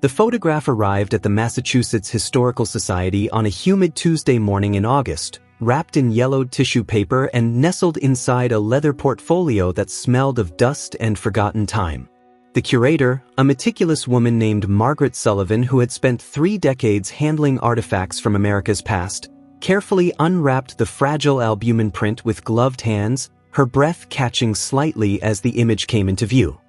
The photograph arrived at the Massachusetts Historical Society on a humid Tuesday morning in August, wrapped in yellowed tissue paper and nestled inside a leather portfolio that smelled of dust and forgotten time. The curator, a meticulous woman named Margaret Sullivan who had spent 3 decades handling artifacts from America's past, carefully unwrapped the fragile albumen print with gloved hands, her breath catching slightly as the image came into view.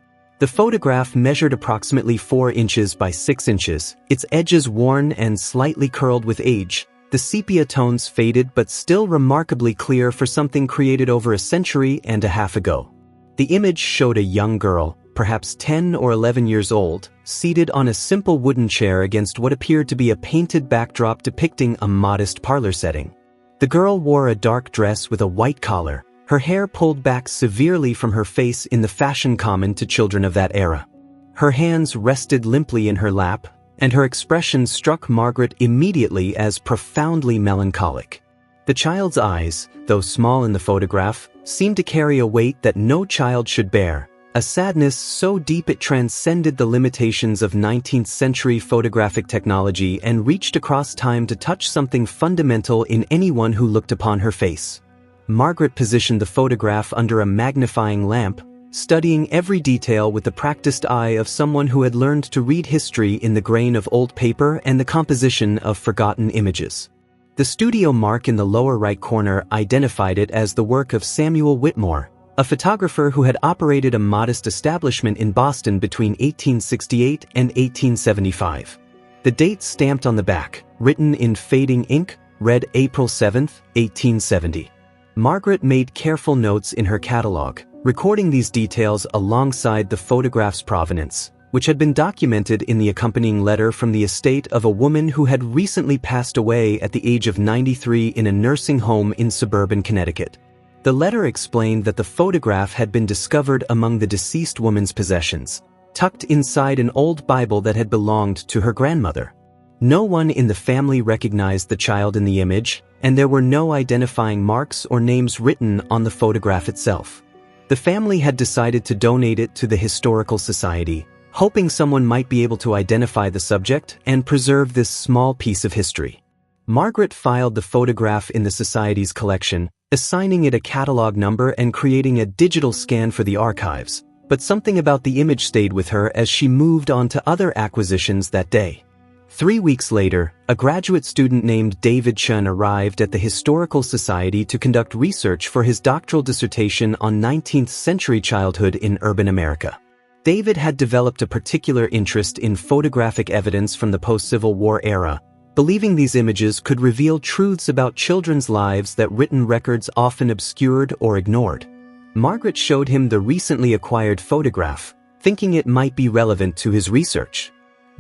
The photograph measured approximately 4 inches by 6 inches, its edges worn and slightly curled with age, the sepia tones faded but still remarkably clear for something created over a century and a half ago. The image showed a young girl, perhaps 10 or 11 years old, seated on a simple wooden chair against what appeared to be a painted backdrop depicting a modest parlor setting. The girl wore a dark dress with a white collar, her hair pulled back severely from her face in the fashion common to children of that era. Her hands rested limply in her lap, and her expression struck Margaret immediately as profoundly melancholic. The child's eyes, though small in the photograph, seemed to carry a weight that no child should bear, a sadness so deep it transcended the limitations of 19th-century photographic technology and reached across time to touch something fundamental in anyone who looked upon her face. Margaret positioned the photograph under a magnifying lamp, studying every detail with the practiced eye of someone who had learned to read history in the grain of old paper and the composition of forgotten images. The studio mark in the lower right corner identified it as the work of Samuel Whitmore, a photographer who had operated a modest establishment in Boston between 1868 and 1875. The date stamped on the back, written in fading ink, read April 7, 1870. Margaret made careful notes in her catalog, recording these details alongside the photograph's provenance, which had been documented in the accompanying letter from the estate of a woman who had recently passed away at the age of 93 in a nursing home in suburban Connecticut. The letter explained that the photograph had been discovered among the deceased woman's possessions, tucked inside an old Bible that had belonged to her grandmother. No one in the family recognized the child in the image, and there were no identifying marks or names written on the photograph itself. The family had decided to donate it to the Historical Society, hoping someone might be able to identify the subject and preserve this small piece of history. Margaret filed the photograph in the Society's collection, assigning it a catalog number and creating a digital scan for the archives, but something about the image stayed with her as she moved on to other acquisitions that day. 3 weeks later, a graduate student named David Chun arrived at the Historical Society to conduct research for his doctoral dissertation on 19th-century childhood in urban America. David had developed a particular interest in photographic evidence from the post-Civil War era, believing these images could reveal truths about children's lives that written records often obscured or ignored. Margaret showed him the recently acquired photograph, thinking it might be relevant to his research.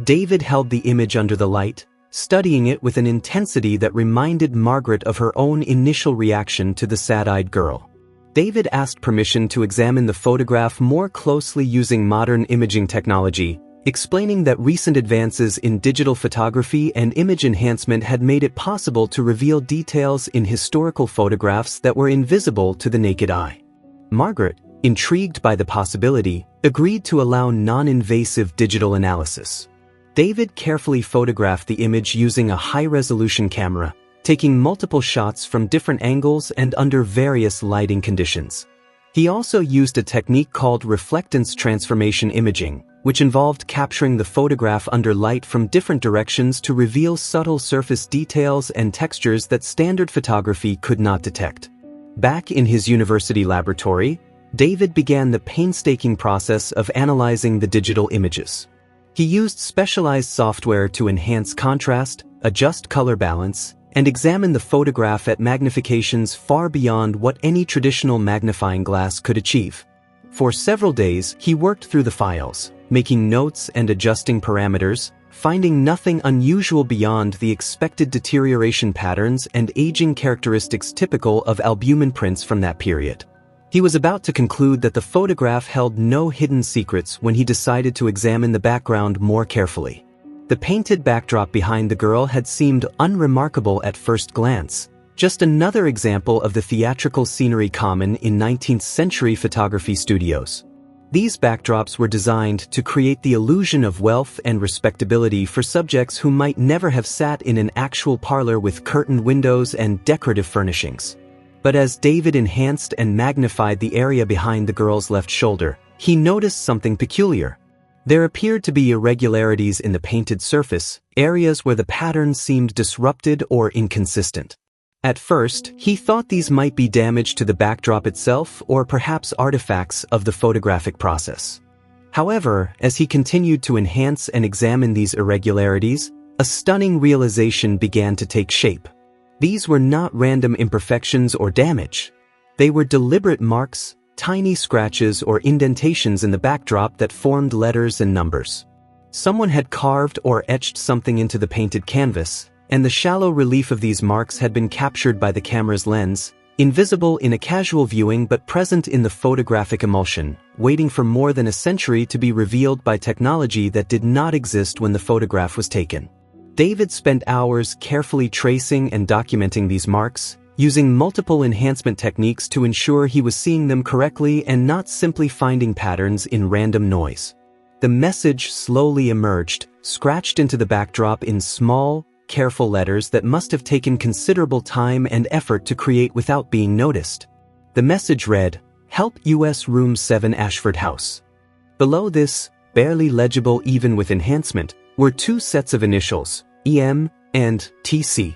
David held the image under the light, studying it with an intensity that reminded Margaret of her own initial reaction to the sad-eyed girl. David asked permission to examine the photograph more closely using modern imaging technology, explaining that recent advances in digital photography and image enhancement had made it possible to reveal details in historical photographs that were invisible to the naked eye. Margaret, intrigued by the possibility, agreed to allow non-invasive digital analysis. David carefully photographed the image using a high-resolution camera, taking multiple shots from different angles and under various lighting conditions. He also used a technique called reflectance transformation imaging, which involved capturing the photograph under light from different directions to reveal subtle surface details and textures that standard photography could not detect. Back in his university laboratory, David began the painstaking process of analyzing the digital images. He used specialized software to enhance contrast, adjust color balance, and examine the photograph at magnifications far beyond what any traditional magnifying glass could achieve. For several days, he worked through the files, making notes and adjusting parameters, finding nothing unusual beyond the expected deterioration patterns and aging characteristics typical of albumen prints from that period. He was about to conclude that the photograph held no hidden secrets when he decided to examine the background more carefully. The painted backdrop behind the girl had seemed unremarkable at first glance, just another example of the theatrical scenery common in 19th-century photography studios. These backdrops were designed to create the illusion of wealth and respectability for subjects who might never have sat in an actual parlor with curtained windows and decorative furnishings. But as David enhanced and magnified the area behind the girl's left shoulder, he noticed something peculiar. There appeared to be irregularities in the painted surface, areas where the pattern seemed disrupted or inconsistent. At first, he thought these might be damage to the backdrop itself or perhaps artifacts of the photographic process. However, as he continued to enhance and examine these irregularities, a stunning realization began to take shape. These were not random imperfections or damage. They were deliberate marks, tiny scratches or indentations in the backdrop that formed letters and numbers. Someone had carved or etched something into the painted canvas, and the shallow relief of these marks had been captured by the camera's lens, invisible in a casual viewing but present in the photographic emulsion, waiting for more than a century to be revealed by technology that did not exist when the photograph was taken. David spent hours carefully tracing and documenting these marks, using multiple enhancement techniques to ensure he was seeing them correctly and not simply finding patterns in random noise. The message slowly emerged, scratched into the backdrop in small, careful letters that must have taken considerable time and effort to create without being noticed. The message read, "Help U.S. Room 7 Ashford House." Below this, barely legible even with enhancement, were two sets of initials, EM and TC.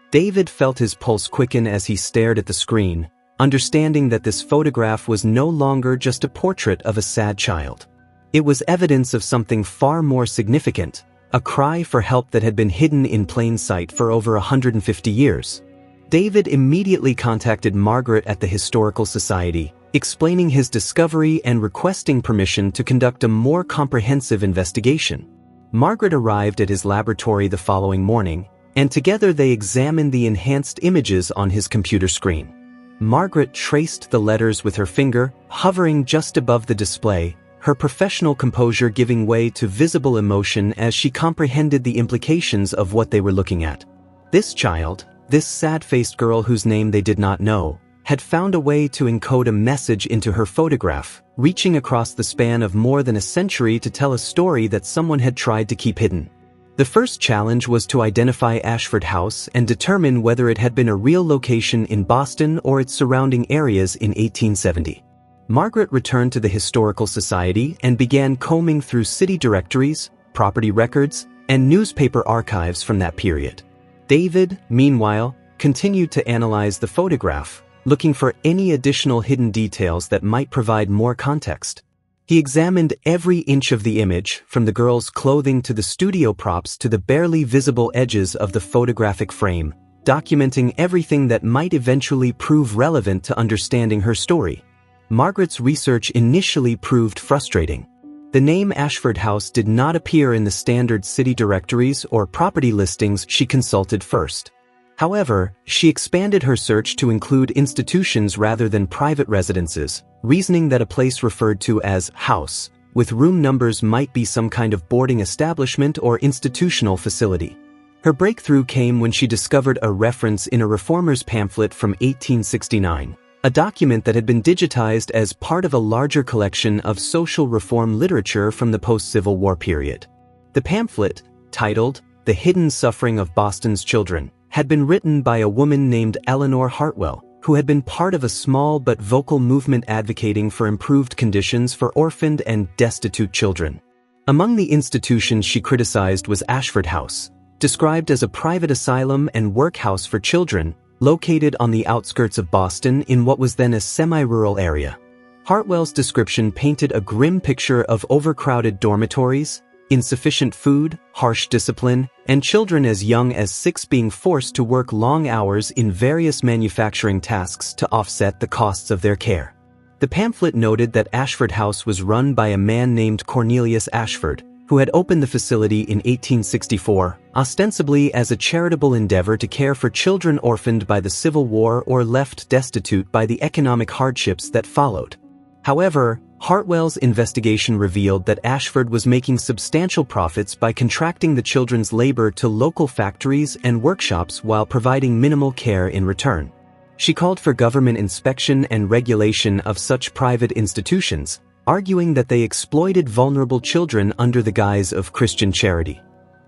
David felt his pulse quicken as he stared at the screen, understanding that this photograph was no longer just a portrait of a sad child. It was evidence of something far more significant, a cry for help that had been hidden in plain sight for over 150 years. David immediately contacted Margaret at the Historical Society, explaining his discovery and requesting permission to conduct a more comprehensive investigation. Margaret arrived at his laboratory the following morning, and together they examined the enhanced images on his computer screen. Margaret traced the letters with her finger, hovering just above the display, her professional composure giving way to visible emotion as she comprehended the implications of what they were looking at. This child, this sad-faced girl whose name they did not know, had found a way to encode a message into her photograph, reaching across the span of more than a century to tell a story that someone had tried to keep hidden. The first challenge was to identify Ashford House and determine whether it had been a real location in Boston or its surrounding areas in 1870. Margaret returned to the Historical Society and began combing through city directories, property records, and newspaper archives from that period. David, meanwhile, continued to analyze the photograph, looking for any additional hidden details that might provide more context. He examined every inch of the image, from the girl's clothing to the studio props to the barely visible edges of the photographic frame, documenting everything that might eventually prove relevant to understanding her story. Margaret's research initially proved frustrating. The name Ashford House did not appear in the standard city directories or property listings she consulted first. However, she expanded her search to include institutions rather than private residences, reasoning that a place referred to as house, with room numbers might be some kind of boarding establishment or institutional facility. Her breakthrough came when she discovered a reference in a reformer's pamphlet from 1869. A document that had been digitized as part of a larger collection of social reform literature from the post-Civil War period. The pamphlet, titled The Hidden Suffering of Boston's Children, had been written by a woman named Eleanor Hartwell, who had been part of a small but vocal movement advocating for improved conditions for orphaned and destitute children. Among the institutions she criticized was Ashford House, described as a private asylum and workhouse for children, located on the outskirts of Boston in what was then a semi-rural area. Hartwell's description painted a grim picture of overcrowded dormitories, insufficient food, harsh discipline, and children as young as 6 being forced to work long hours in various manufacturing tasks to offset the costs of their care. The pamphlet noted that Ashford House was run by a man named Cornelius Ashford, who had opened the facility in 1864, ostensibly as a charitable endeavor to care for children orphaned by the Civil War or left destitute by the economic hardships that followed. However, Hartwell's investigation revealed that Ashford was making substantial profits by contracting the children's labor to local factories and workshops while providing minimal care in return. She called for government inspection and regulation of such private institutions, arguing that they exploited vulnerable children under the guise of Christian charity.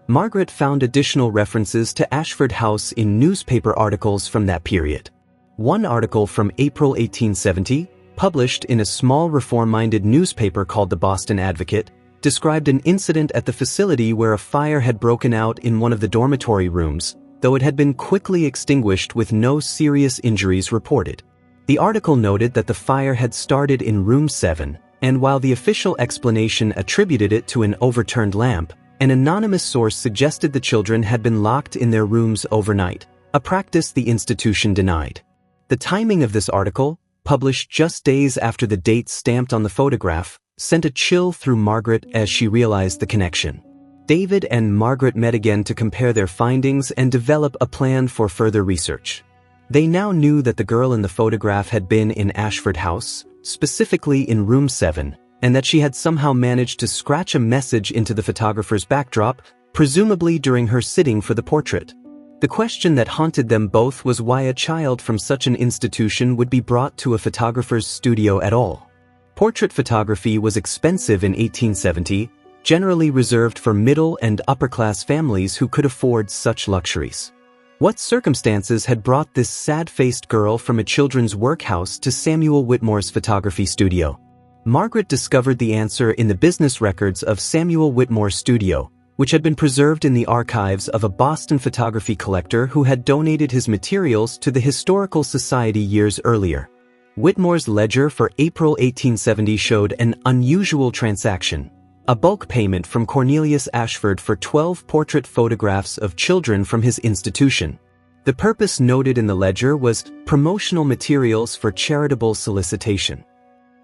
Margaret found additional references to Ashford House in newspaper articles from that period. One article from April 1870, published in a small reform-minded newspaper called the Boston Advocate, described an incident at the facility where a fire had broken out in one of the dormitory rooms, though it had been quickly extinguished with no serious injuries reported. The article noted that the fire had started in room 7, and while the official explanation attributed it to an overturned lamp, an anonymous source suggested the children had been locked in their rooms overnight, a practice the institution denied. The timing of this article, published just days after the date stamped on the photograph, sent a chill through Margaret as she realized the connection. David and Margaret met again to compare their findings and develop a plan for further research. They now knew that the girl in the photograph had been in Ashford House, specifically in room 7, and that she had somehow managed to scratch a message into the photographer's backdrop, presumably during her sitting for the portrait. The question that haunted them both was why a child from such an institution would be brought to a photographer's studio at all. Portrait photography was expensive in 1870, generally reserved for middle and upper-class families who could afford such luxuries. What circumstances had brought this sad-faced girl from a children's workhouse to Samuel Whitmore's photography studio? Margaret discovered the answer in the business records of Samuel Whitmore's studio, which had been preserved in the archives of a Boston photography collector who had donated his materials to the Historical Society years earlier. Whitmore's ledger for April 1870 showed an unusual transaction, a bulk payment from Cornelius Ashford for 12 portrait photographs of children from his institution. The purpose noted in the ledger was promotional materials for charitable solicitation.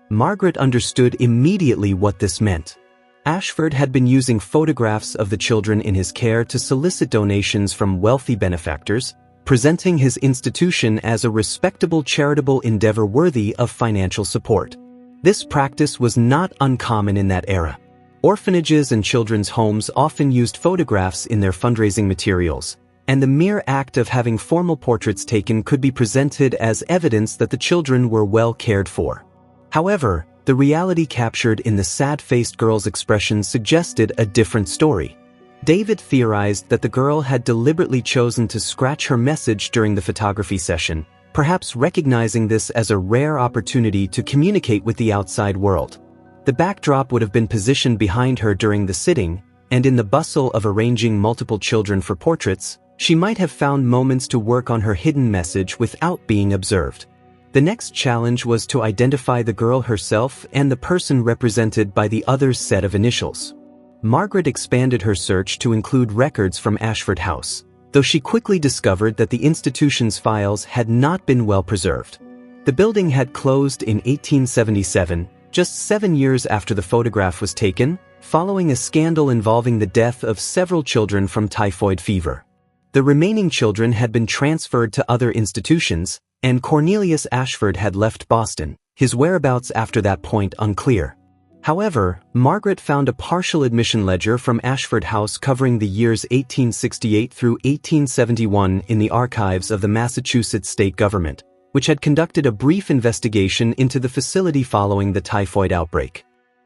Margaret understood immediately what this meant. Ashford had been using photographs of the children in his care to solicit donations from wealthy benefactors, presenting his institution as a respectable charitable endeavor worthy of financial support. This practice was not uncommon in that era. Orphanages and children's homes often used photographs in their fundraising materials, and the mere act of having formal portraits taken could be presented as evidence that the children were well cared for. However, the reality captured in the sad-faced girl's expression suggested a different story. David theorized that the girl had deliberately chosen to scratch her message during the photography session, perhaps recognizing this as a rare opportunity to communicate with the outside world. The backdrop would have been positioned behind her during the sitting, and in the bustle of arranging multiple children for portraits, she might have found moments to work on her hidden message without being observed. The next challenge was to identify the girl herself and the person represented by the other's set of initials. Margaret expanded her search to include records from Ashford House, though she quickly discovered that the institution's files had not been well preserved. The building had closed in 1877, just 7 years after the photograph was taken, following a scandal involving the death of several children from typhoid fever. The remaining children had been transferred to other institutions, and Cornelius Ashford had left Boston, his whereabouts after that point unclear. However, Margaret found a partial admission ledger from Ashford House covering the years 1868 through 1871 in the archives of the Massachusetts state government, which had conducted a brief investigation into the facility following the typhoid outbreak.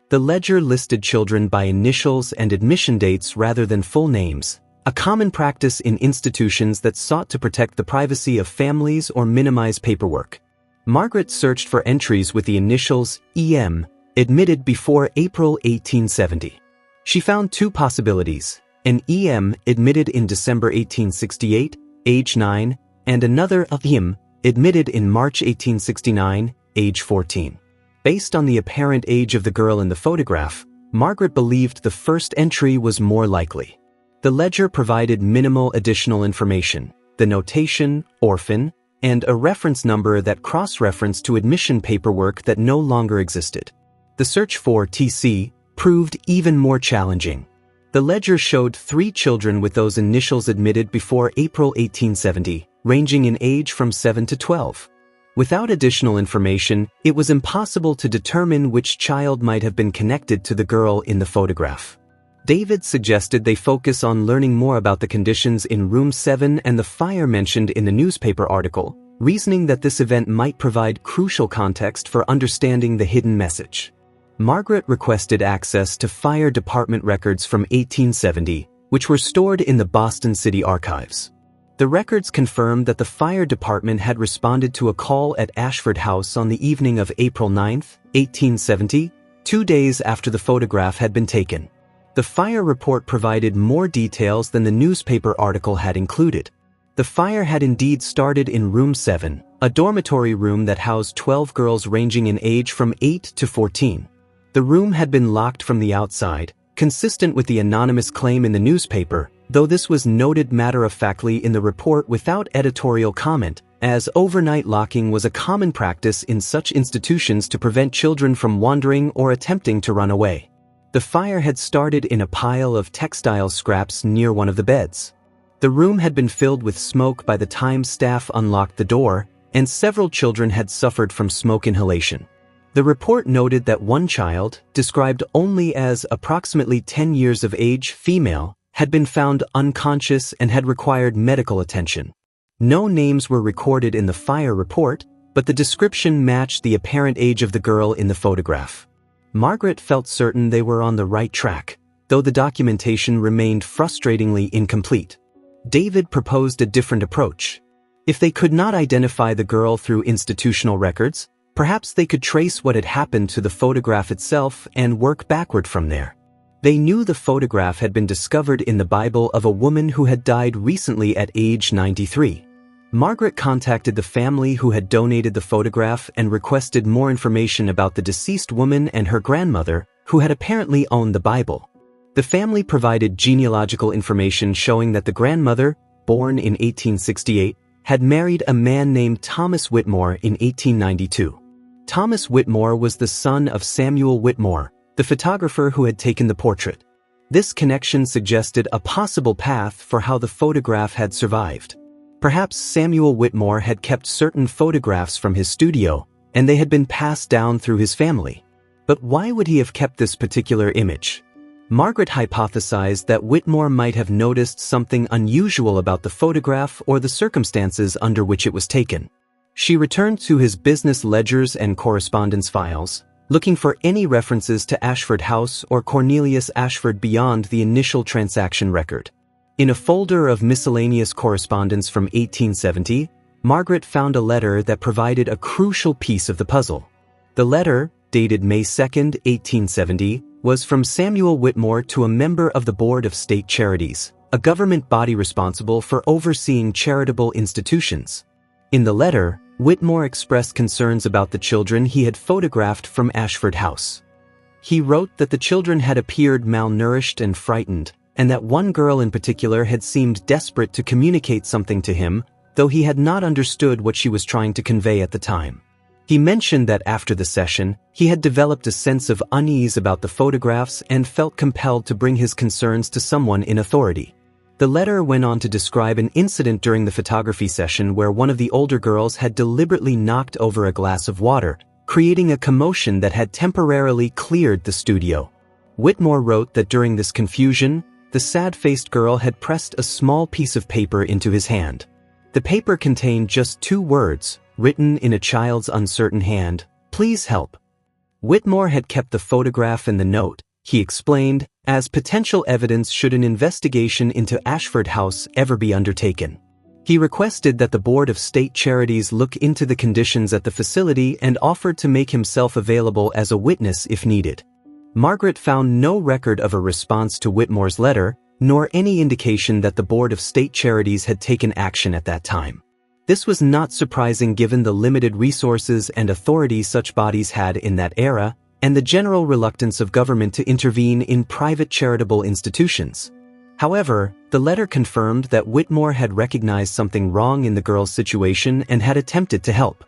The ledger listed children by initials and admission dates rather than full names, a common practice in institutions that sought to protect the privacy of families or minimize paperwork. Margaret searched for entries with the initials E.M., admitted before April 1870. She found two possibilities: an E.M. admitted in December 1868, age 9, and another E.M. admitted in March 1869, age 14. Based on the apparent age of the girl in the photograph, Margaret believed the first entry was more likely. The ledger provided minimal additional information, the notation, orphan, and a reference number that cross-referenced to admission paperwork that no longer existed. The search for TC proved even more challenging. The ledger showed 3 children with those initials admitted before April 1870, ranging in age from 7 to 12. Without additional information, it was impossible to determine which child might have been connected to the girl in the photograph. David suggested they focus on learning more about the conditions in room 7 and the fire mentioned in the newspaper article, reasoning that this event might provide crucial context for understanding the hidden message. Margaret requested access to fire department records from 1870, which were stored in the Boston City Archives. The records confirmed that the fire department had responded to a call at Ashford House on the evening of April 9, 1870, 2 days after the photograph had been taken. The fire report provided more details than the newspaper article had included. The fire had indeed started in Room 7, a dormitory room that housed 12 girls ranging in age from 8 to 14. The room had been locked from the outside, consistent with the anonymous claim in the newspaper, though this was noted matter-of-factly in the report without editorial comment, as overnight locking was a common practice in such institutions to prevent children from wandering or attempting to run away. The fire had started in a pile of textile scraps near one of the beds. The room had been filled with smoke by the time staff unlocked the door, and several children had suffered from smoke inhalation. The report noted that one child, described only as approximately 10 years of age, female, had been found unconscious and had required medical attention. No names were recorded in the fire report, but the description matched the apparent age of the girl in the photograph. Margaret felt certain they were on the right track, though the documentation remained frustratingly incomplete. David proposed a different approach. If they could not identify the girl through institutional records, perhaps they could trace what had happened to the photograph itself and work backward from there. They knew the photograph had been discovered in the Bible of a woman who had died recently at age 93. Margaret contacted the family who had donated the photograph and requested more information about the deceased woman and her grandmother, who had apparently owned the Bible. The family provided genealogical information showing that the grandmother, born in 1868, had married a man named Thomas Whitmore in 1892. Thomas Whitmore was the son of Samuel Whitmore, the photographer who had taken the portrait. This connection suggested a possible path for how the photograph had survived. Perhaps Samuel Whitmore had kept certain photographs from his studio, and they had been passed down through his family. But why would he have kept this particular image? Margaret hypothesized that Whitmore might have noticed something unusual about the photograph or the circumstances under which it was taken. She returned to his business ledgers and correspondence files, looking for any references to Ashford House or Cornelius Ashford beyond the initial transaction record. In a folder of miscellaneous correspondence from 1870, Margaret found a letter that provided a crucial piece of the puzzle. The letter, dated May 2, 1870, was from Samuel Whitmore to a member of the Board of State Charities, a government body responsible for overseeing charitable institutions. In the letter, Whitmore expressed concerns about the children he had photographed from Ashford House. He wrote that the children had appeared malnourished and frightened, and that one girl in particular had seemed desperate to communicate something to him, though he had not understood what she was trying to convey at the time. He mentioned that after the session, he had developed a sense of unease about the photographs and felt compelled to bring his concerns to someone in authority. The letter went on to describe an incident during the photography session where one of the older girls had deliberately knocked over a glass of water, creating a commotion that had temporarily cleared the studio. Whitmore wrote that during this confusion, the sad-faced girl had pressed a small piece of paper into his hand. The paper contained just 2 words, written in a child's uncertain hand, "Please help." Whitmore had kept the photograph and the note, he explained, as potential evidence should an investigation into Ashford House ever be undertaken. He requested that the Board of State Charities look into the conditions at the facility and offered to make himself available as a witness if needed. Margaret found no record of a response to Whitmore's letter, nor any indication that the Board of State Charities had taken action at that time. This was not surprising given the limited resources and authority such bodies had in that era, and the general reluctance of government to intervene in private charitable institutions. However, the letter confirmed that Whitmore had recognized something wrong in the girl's situation and had attempted to help.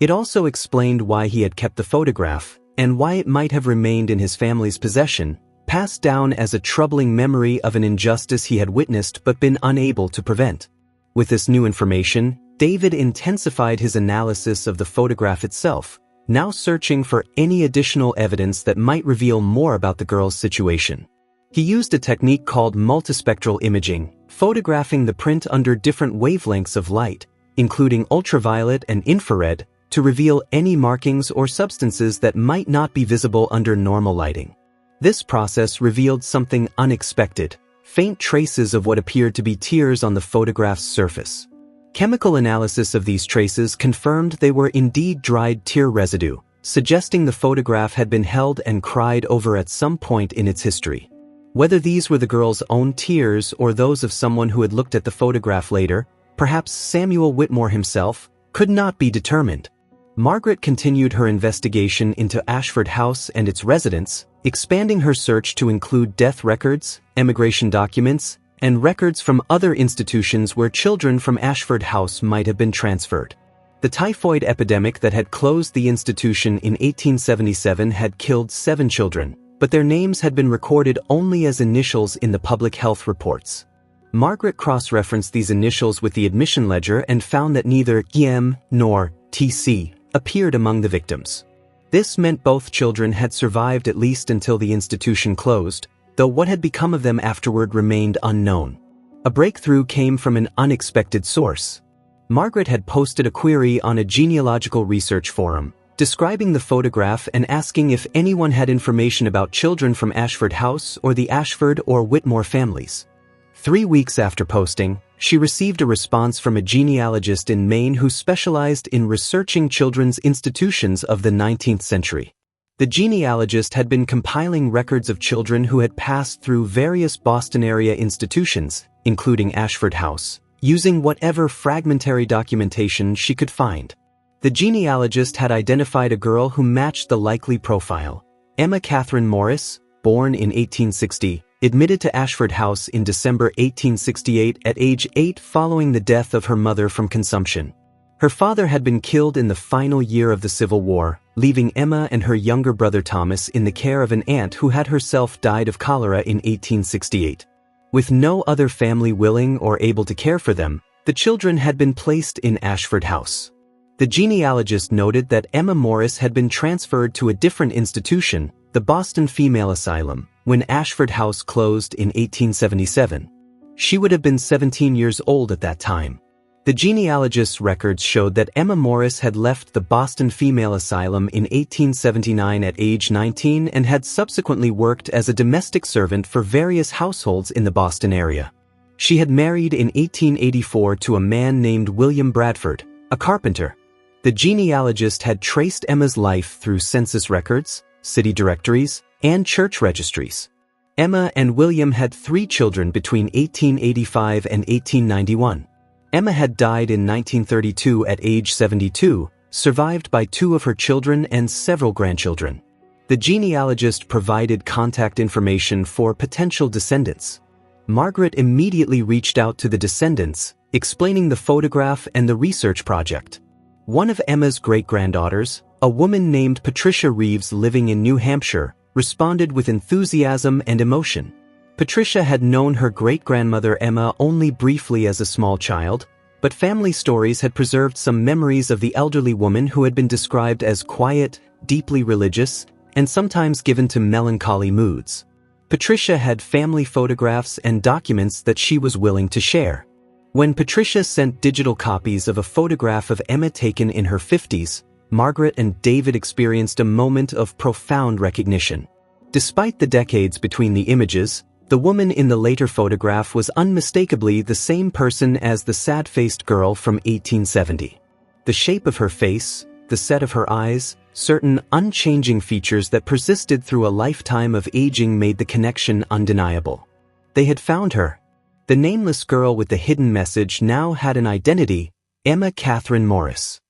It also explained why he had kept the photograph, and why it might have remained in his family's possession, passed down as a troubling memory of an injustice he had witnessed but been unable to prevent. With this new information, David intensified his analysis of the photograph itself, now searching for any additional evidence that might reveal more about the girl's situation. He used a technique called multispectral imaging, photographing the print under different wavelengths of light, including ultraviolet and infrared, to reveal any markings or substances that might not be visible under normal lighting. This process revealed something unexpected: faint traces of what appeared to be tears on the photograph's surface. Chemical analysis of these traces confirmed they were indeed dried tear residue, suggesting the photograph had been held and cried over at some point in its history. Whether these were the girl's own tears or those of someone who had looked at the photograph later, perhaps Samuel Whitmore himself, could not be determined. Margaret continued her investigation into Ashford House and its residents, expanding her search to include death records, emigration documents, and records from other institutions where children from Ashford House might have been transferred. The typhoid epidemic that had closed the institution in 1877 had killed 7 children, but their names had been recorded only as initials in the public health reports. Margaret cross-referenced these initials with the admission ledger and found that neither EM nor TC appeared among the victims. This meant both children had survived at least until the institution closed, though what had become of them afterward remained unknown. A breakthrough came from an unexpected source. Margaret had posted a query on a genealogical research forum, describing the photograph and asking if anyone had information about children from Ashford House or the Ashford or Whitmore families. 3 weeks after posting, she received a response from a genealogist in Maine who specialized in researching children's institutions of the 19th century. The genealogist had been compiling records of children who had passed through various Boston area institutions, including Ashford House, using whatever fragmentary documentation she could find. The genealogist had identified a girl who matched the likely profile: Emma Catherine Morris, born in 1860, admitted to Ashford House in December 1868 at age 8 following the death of her mother from consumption. Her father had been killed in the final year of the Civil War, leaving Emma and her younger brother Thomas in the care of an aunt who had herself died of cholera in 1868. With no other family willing or able to care for them, the children had been placed in Ashford House. The genealogist noted that Emma Morris had been transferred to a different institution, the Boston Female Asylum, when Ashford House closed in 1877. She would have been 17 years old at that time. The genealogist's records showed that Emma Morris had left the Boston Female Asylum in 1879 at age 19 and had subsequently worked as a domestic servant for various households in the Boston area. She had married in 1884 to a man named William Bradford, a carpenter. The genealogist had traced Emma's life through census records, city directories, and church registries. Emma and William had 3 children between 1885 and 1891. Emma had died in 1932 at age 72, survived by 2 of her children and several grandchildren. The genealogist provided contact information for potential descendants. Margaret immediately reached out to the descendants, explaining the photograph and the research project. One of Emma's great-granddaughters, a woman named Patricia Reeves living in New Hampshire, responded with enthusiasm and emotion. Patricia had known her great-grandmother Emma only briefly as a small child, but family stories had preserved some memories of the elderly woman who had been described as quiet, deeply religious, and sometimes given to melancholy moods. Patricia had family photographs and documents that she was willing to share. When Patricia sent digital copies of a photograph of Emma taken in her 50s, Margaret and David experienced a moment of profound recognition. Despite the decades between the images, the woman in the later photograph was unmistakably the same person as the sad-faced girl from 1870. The shape of her face, the set of her eyes, certain unchanging features that persisted through a lifetime of aging made the connection undeniable. They had found her. The nameless girl with the hidden message now had an identity: Emma Catherine Morris.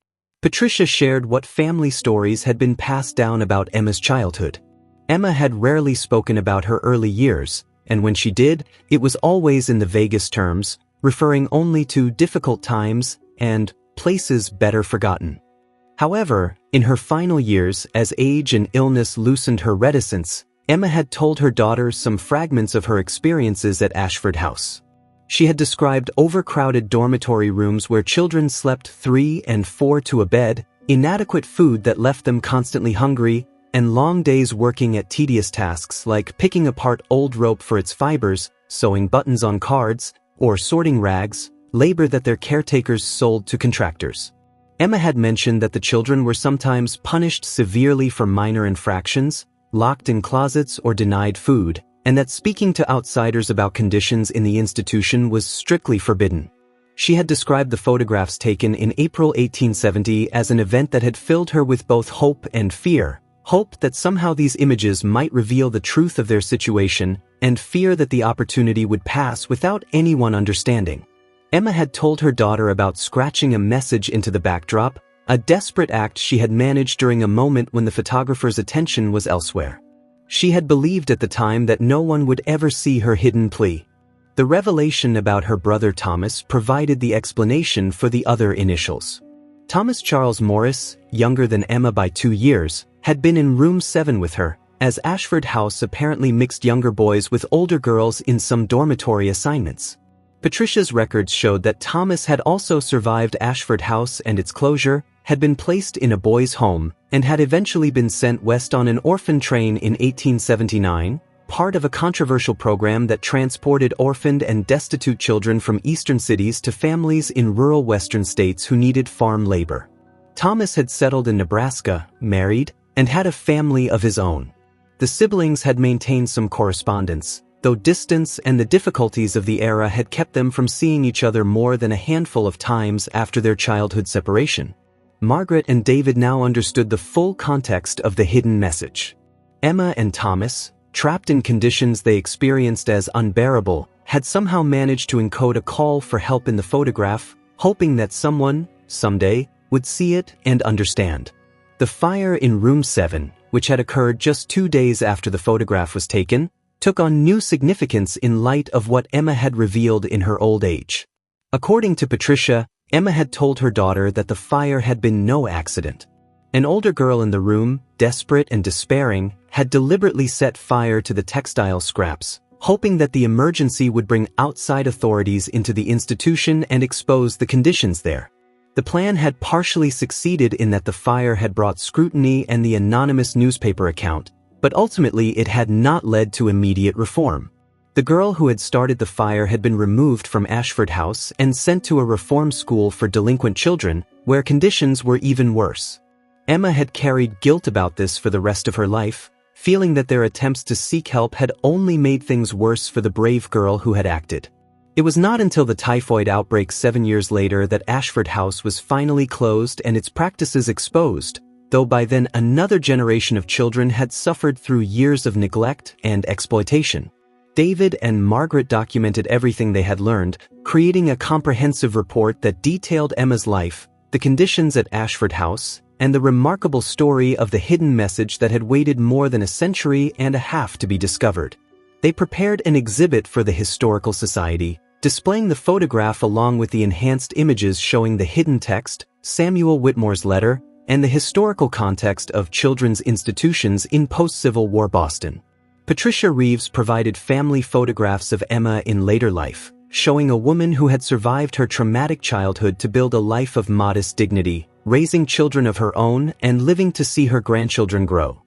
Patricia shared what family stories had been passed down about Emma's childhood. Emma had rarely spoken about her early years, and when she did, it was always in the vaguest terms, referring only to difficult times and places better forgotten. However, in her final years, as age and illness loosened her reticence, Emma had told her daughters some fragments of her experiences at Ashford House. She had described overcrowded dormitory rooms where children slept 3 and 4 to a bed, inadequate food that left them constantly hungry, and long days working at tedious tasks like picking apart old rope for its fibers, sewing buttons on cards, or sorting rags, labor that their caretakers sold to contractors. Emma had mentioned that the children were sometimes punished severely for minor infractions, locked in closets or denied food, and that speaking to outsiders about conditions in the institution was strictly forbidden. She had described the photographs taken in April 1870 as an event that had filled her with both hope and fear. Hope that somehow these images might reveal the truth of their situation, and fear that the opportunity would pass without anyone understanding. Emma had told her daughter about scratching a message into the backdrop, a desperate act she had managed during a moment when the photographer's attention was elsewhere. She had believed at the time that no one would ever see her hidden plea. The revelation about her brother Thomas provided the explanation for the other initials. Thomas Charles Morris, younger than Emma by 2 years, had been in room 7 with her, as Ashford House apparently mixed younger boys with older girls in some dormitory assignments. Patricia's records showed that Thomas had also survived Ashford House and its closure, had been placed in a boys' home, and had eventually been sent west on an orphan train in 1879, part of a controversial program that transported orphaned and destitute children from eastern cities to families in rural western states who needed farm labor. Thomas had settled in Nebraska, married, and had a family of his own. The siblings had maintained some correspondence, though distance and the difficulties of the era had kept them from seeing each other more than a handful of times after their childhood separation. Margaret and David now understood the full context of the hidden message. Emma and Thomas, trapped in conditions they experienced as unbearable, had somehow managed to encode a call for help in the photograph, hoping that someone, someday, would see it and understand. The fire in room 7, which had occurred just 2 days after the photograph was taken, took on new significance in light of what Emma had revealed in her old age. According to Patricia, Emma had told her daughter that the fire had been no accident. An older girl in the room, desperate and despairing, had deliberately set fire to the textile scraps, hoping that the emergency would bring outside authorities into the institution and expose the conditions there. The plan had partially succeeded in that the fire had brought scrutiny and the anonymous newspaper account, but ultimately it had not led to immediate reform. The girl who had started the fire had been removed from Ashford House and sent to a reform school for delinquent children, where conditions were even worse. Emma had carried guilt about this for the rest of her life, feeling that their attempts to seek help had only made things worse for the brave girl who had acted. It was not until the typhoid outbreak 7 years later that Ashford House was finally closed and its practices exposed, though by then another generation of children had suffered through years of neglect and exploitation. David and Margaret documented everything they had learned, creating a comprehensive report that detailed Emma's life, the conditions at Ashford House, and the remarkable story of the hidden message that had waited more than a century and a half to be discovered. They prepared an exhibit for the Historical Society, displaying the photograph along with the enhanced images showing the hidden text, Samuel Whitmore's letter, and the historical context of children's institutions in post-Civil War Boston. Patricia Reeves provided family photographs of Emma in later life, showing a woman who had survived her traumatic childhood to build a life of modest dignity, raising children of her own and living to see her grandchildren grow.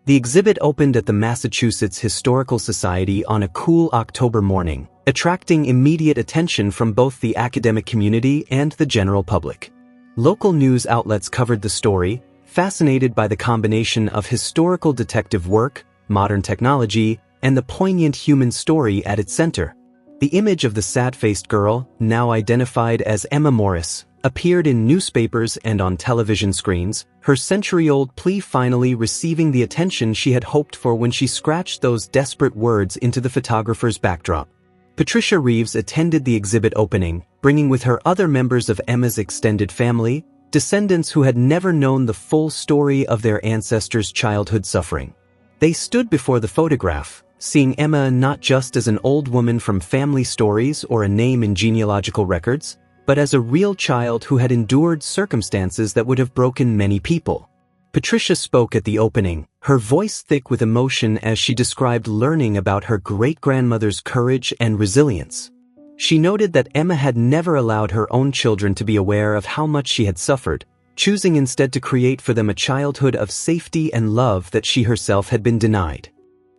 The exhibit opened at the Massachusetts Historical Society on a cool October morning, attracting immediate attention from both the academic community and the general public. Local news outlets covered the story, fascinated by the combination of historical detective work, modern technology, and the poignant human story at its center. The image of the sad-faced girl, now identified as Emma Morris, appeared in newspapers and on television screens, her century-old plea finally receiving the attention she had hoped for when she scratched those desperate words into the photographer's backdrop. Patricia Reeves attended the exhibit opening, bringing with her other members of Emma's extended family, descendants who had never known the full story of their ancestors' childhood suffering. They stood before the photograph, seeing Emma not just as an old woman from family stories or a name in genealogical records, but as a real child who had endured circumstances that would have broken many people. Patricia spoke at the opening, her voice thick with emotion as she described learning about her great-grandmother's courage and resilience. She noted that Emma had never allowed her own children to be aware of how much she had suffered, choosing instead to create for them a childhood of safety and love that she herself had been denied.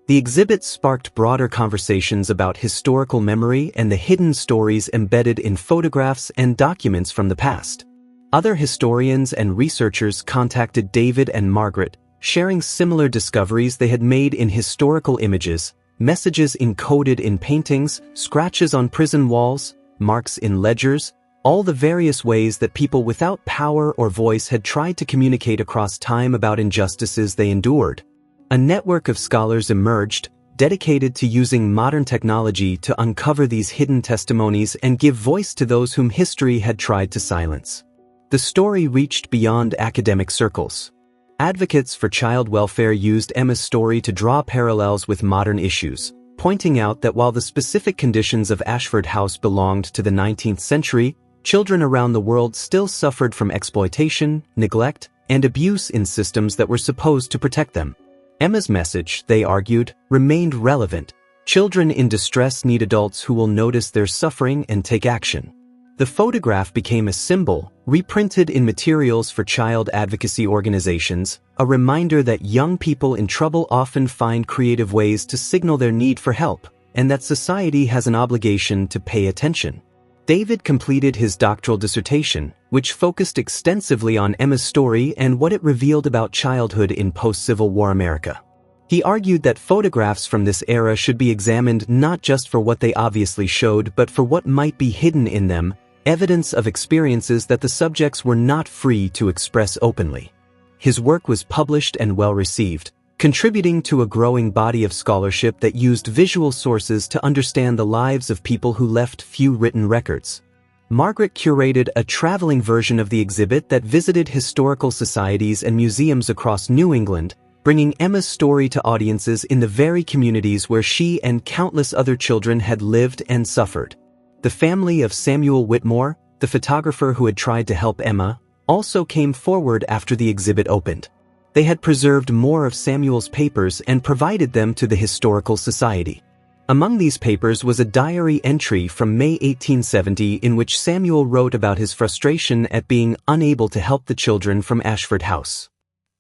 The exhibit sparked broader conversations about historical memory and the hidden stories embedded in photographs and documents from the past. Other historians and researchers contacted David and Margaret, sharing similar discoveries they had made in historical images, messages encoded in paintings, scratches on prison walls, marks in ledgers, all the various ways that people without power or voice had tried to communicate across time about injustices they endured. A network of scholars emerged, dedicated to using modern technology to uncover these hidden testimonies and give voice to those whom history had tried to silence. The story reached beyond academic circles. Advocates for child welfare used Emma's story to draw parallels with modern issues, pointing out that while the specific conditions of Ashford House belonged to the 19th century, children around the world still suffered from exploitation, neglect, and abuse in systems that were supposed to protect them. Emma's message, they argued, remained relevant. Children in distress need adults who will notice their suffering and take action. The photograph became a symbol, reprinted in materials for child advocacy organizations, a reminder that young people in trouble often find creative ways to signal their need for help, and that society has an obligation to pay attention. David completed his doctoral dissertation, which focused extensively on Emma's story and what it revealed about childhood in post-Civil War America. He argued that photographs from this era should be examined not just for what they obviously showed but for what might be hidden in them, evidence of experiences that the subjects were not free to express openly. His work was published and well received, contributing to a growing body of scholarship that used visual sources to understand the lives of people who left few written records. Margaret curated a traveling version of the exhibit that visited historical societies and museums across New England, bringing Emma's story to audiences in the very communities where she and countless other children had lived and suffered. The family of Samuel Whitmore, the photographer who had tried to help Emma, also came forward after the exhibit opened. They had preserved more of Samuel's papers and provided them to the Historical Society. Among these papers was a diary entry from May 1870 in which Samuel wrote about his frustration at being unable to help the children from Ashford House.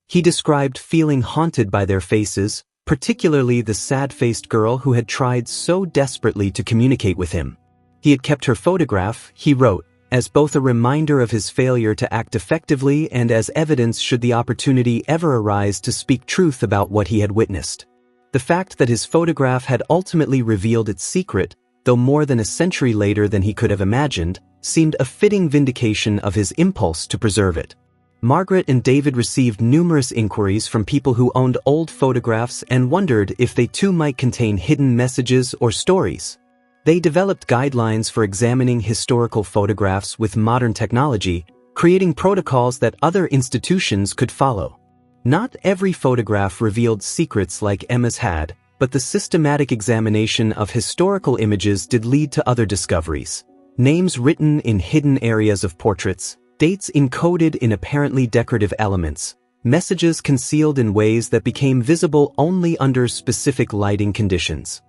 He described feeling haunted by their faces, particularly the sad-faced girl who had tried so desperately to communicate with him. He had kept her photograph, he wrote, as both a reminder of his failure to act effectively and as evidence should the opportunity ever arise to speak truth about what he had witnessed. The fact that his photograph had ultimately revealed its secret, though more than a century later than he could have imagined, seemed a fitting vindication of his impulse to preserve it. Margaret and David received numerous inquiries from people who owned old photographs and wondered if they too might contain hidden messages or stories. They developed guidelines for examining historical photographs with modern technology, creating protocols that other institutions could follow. Not every photograph revealed secrets like Emma's had, but the systematic examination of historical images did lead to other discoveries. Names written in hidden areas of portraits, dates encoded in apparently decorative elements, messages concealed in ways that became visible only under specific lighting conditions.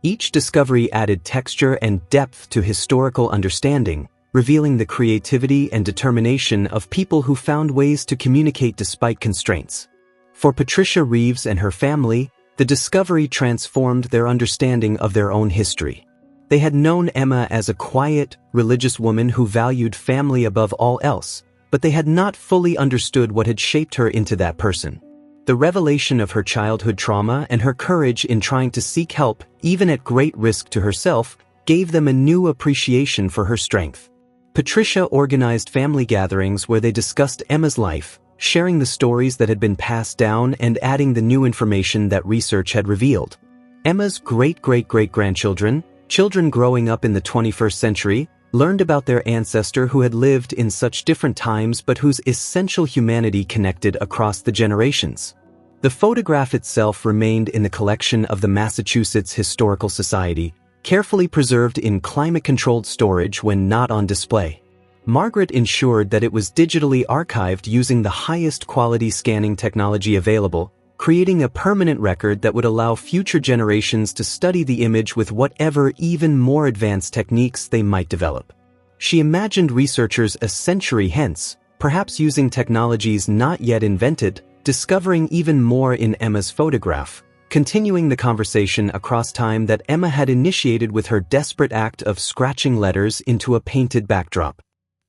Each discovery added texture and depth to historical understanding, revealing the creativity and determination of people who found ways to communicate despite constraints. For Patricia Reeves and her family, the discovery transformed their understanding of their own history. They had known Emma as a quiet, religious woman who valued family above all else, but they had not fully understood what had shaped her into that person. The revelation of her childhood trauma and her courage in trying to seek help, even at great risk to herself, gave them a new appreciation for her strength. Patricia organized family gatherings where they discussed Emma's life, sharing the stories that had been passed down and adding the new information that research had revealed. Emma's great-great-great-grandchildren, children growing up in the 21st century, learned about their ancestor who had lived in such different times but whose essential humanity connected across the generations. The photograph itself remained in the collection of the Massachusetts Historical Society, carefully preserved in climate-controlled storage when not on display. Margaret ensured that it was digitally archived using the highest quality scanning technology available, creating a permanent record that would allow future generations to study the image with whatever even more advanced techniques they might develop. She imagined researchers a century hence, perhaps using technologies not yet invented, discovering even more in Emma's photograph, continuing the conversation across time that Emma had initiated with her desperate act of scratching letters into a painted backdrop.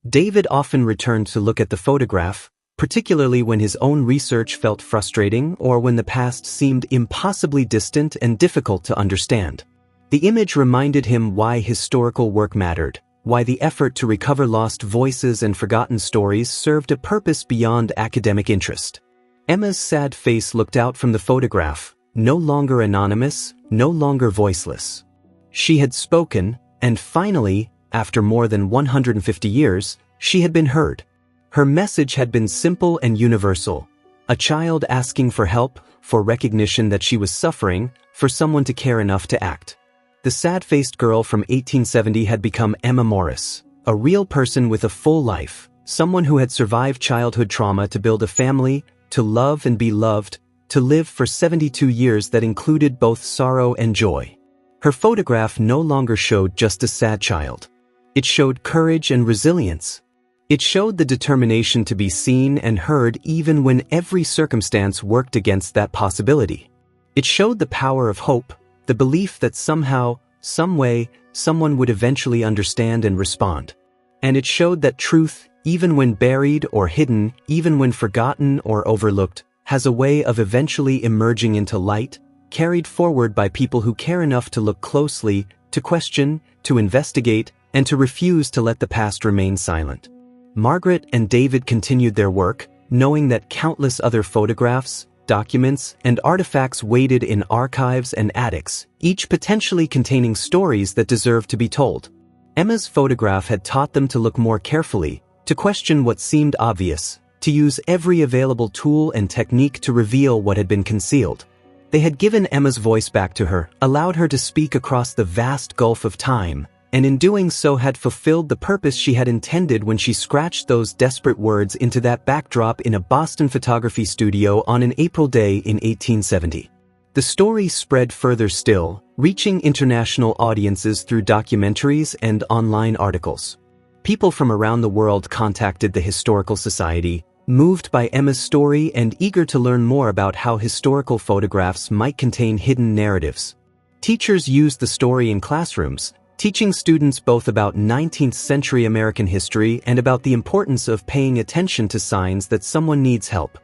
David often returned to look at the photograph, particularly when his own research felt frustrating or when the past seemed impossibly distant and difficult to understand. The image reminded him why historical work mattered, why the effort to recover lost voices and forgotten stories served a purpose beyond academic interest. Emma's sad face looked out from the photograph, no longer anonymous, no longer voiceless. She had spoken, and finally, after more than 150 years, she had been heard. Her message had been simple and universal. A child asking for help, for recognition that she was suffering, for someone to care enough to act. The sad-faced girl from 1870 had become Emma Morris, a real person with a full life, someone who had survived childhood trauma to build a family, to love and be loved, to live for 72 years that included both sorrow and joy. Her photograph no longer showed just a sad child. It showed courage and resilience. It showed the determination to be seen and heard even when every circumstance worked against that possibility. It showed the power of hope, the belief that somehow, some way, someone would eventually understand and respond. And it showed that truth, even when buried or hidden, even when forgotten or overlooked, has a way of eventually emerging into light, carried forward by people who care enough to look closely, to question, to investigate, and to refuse to let the past remain silent. Margaret and David continued their work, knowing that countless other photographs, documents, and artifacts waited in archives and attics, each potentially containing stories that deserved to be told. Emma's photograph had taught them to look more carefully, to question what seemed obvious, to use every available tool and technique to reveal what had been concealed. They had given Emma's voice back to her, allowed her to speak across the vast gulf of time, and in doing so had fulfilled the purpose she had intended when she scratched those desperate words into that backdrop in a Boston photography studio on an April day in 1870. The story spread further still, reaching international audiences through documentaries and online articles. People from around the world contacted the Historical Society, moved by Emma's story and eager to learn more about how historical photographs might contain hidden narratives. Teachers used the story in classrooms, teaching students both about 19th century American history and about the importance of paying attention to signs that someone needs help.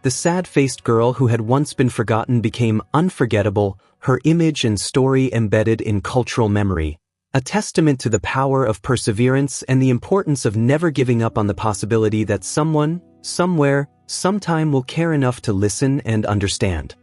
The sad-faced girl who had once been forgotten became unforgettable, her image and story embedded in cultural memory, a testament to the power of perseverance and the importance of never giving up on the possibility that someone, somewhere, sometime will care enough to listen and understand.